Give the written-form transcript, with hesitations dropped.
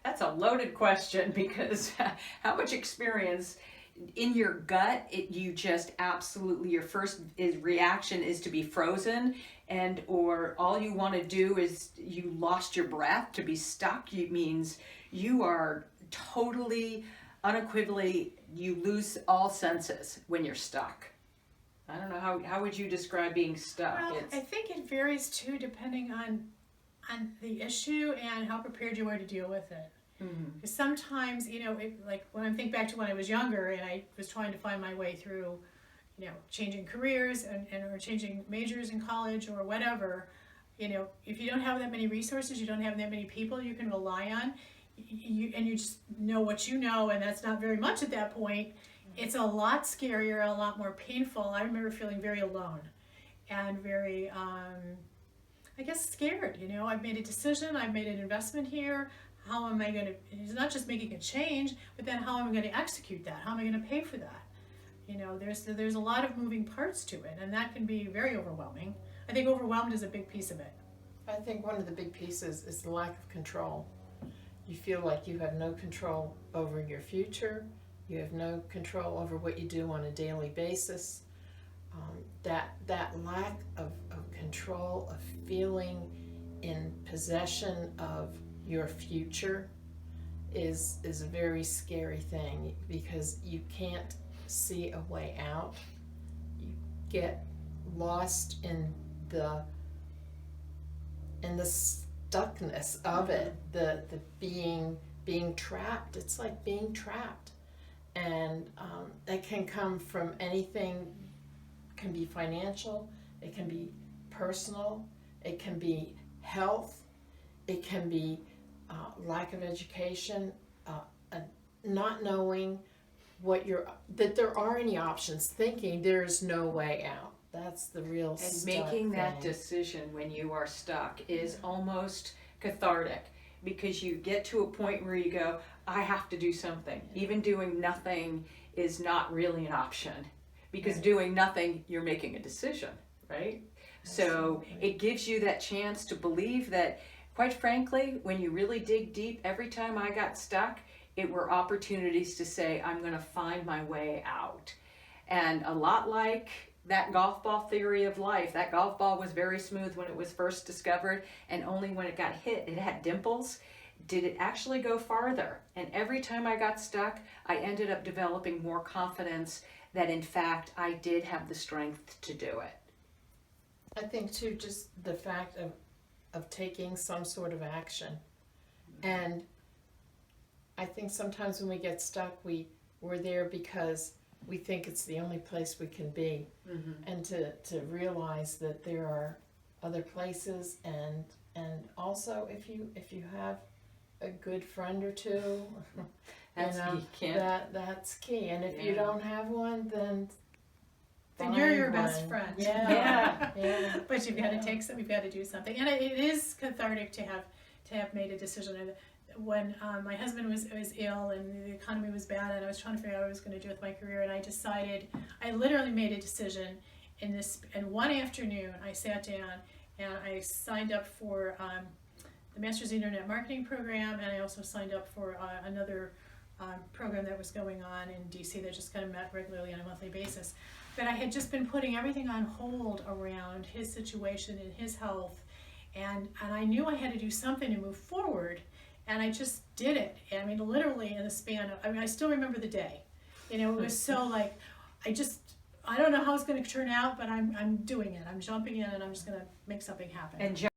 That's a loaded question because how much experience in your gut, you just absolutely, your first reaction is to be frozen, and or all you want to do is, you lost your breath. To be stuck, it means you are totally, unequivocally, you lose all senses when you're stuck. I don't know, how would you describe being stuck? Well, I think it varies too, depending on the issue and how prepared you are to deal with it. Mm-hmm. Sometimes, like when I think back to when I was younger and I was trying to find my way through, changing careers and or changing majors in college or whatever, if you don't have that many resources, you don't have that many people you can rely on, and you just know what you know, and that's not very much at that point. It's a lot scarier, a lot more painful. I remember feeling very alone and very, I guess, scared. I've made a decision, I've made an investment here. How am I going to, it's not just making a change, but then how am I going to execute that? How am I going to pay for that? There's a lot of moving parts to it, and that can be very overwhelming. I think overwhelmed is a big piece of it. I think one of the big pieces is the lack of control. You feel like you have no control over your future. You have no control over what you do on a daily basis. That lack of control, of feeling in possession of your future is a very scary thing, because you can't see a way out. You get lost in the stuckness of it, the being trapped. It's like being trapped, and it can come from anything. It can be financial, it can be personal, it can be health, it can be lack of education, not knowing that there are any options, thinking there's no way out. That's the real And stuck making that thing. decision when you are stuck is almost cathartic, because you get to a point where you go, I have to do something. Even doing nothing is not really an option, because doing nothing, you're making a decision, right? So it gives you that chance to believe that, quite frankly, when you really dig deep, every time I got stuck, it were opportunities to say, I'm going to find my way out. And a lot like that golf ball theory of life, that golf ball was very smooth when it was first discovered, and only when it got hit, it had dimples. Did it actually go farther? And every time I got stuck, I ended up developing more confidence that, in fact, I did have the strength to do it. I think too, just the fact of taking some sort of action. And I think sometimes when we get stuck, we're there because we think it's the only place we can be. Mm-hmm. And to realize that there are other places, and also if you have a good friend or two, that's key. And if you don't have one, then you're your one. best friend. Yeah. But you've got to take some. You've got to do something, and it is cathartic to have made a decision. When my husband was ill and the economy was bad, and I was trying to figure out what I was going to do with my career, and I literally made a decision in one afternoon. I sat down and I signed up for the Master's Internet Marketing program, and I also signed up for another program that was going on in DC that just kind of met regularly on a monthly basis. But I had just been putting everything on hold around his situation and his health, and I knew I had to do something to move forward, and I just did it. I mean, literally in the span of, I still remember the day. It was so like, I don't know how it's going to turn out, but I'm doing it. I'm jumping in, and I'm just going to make something happen. And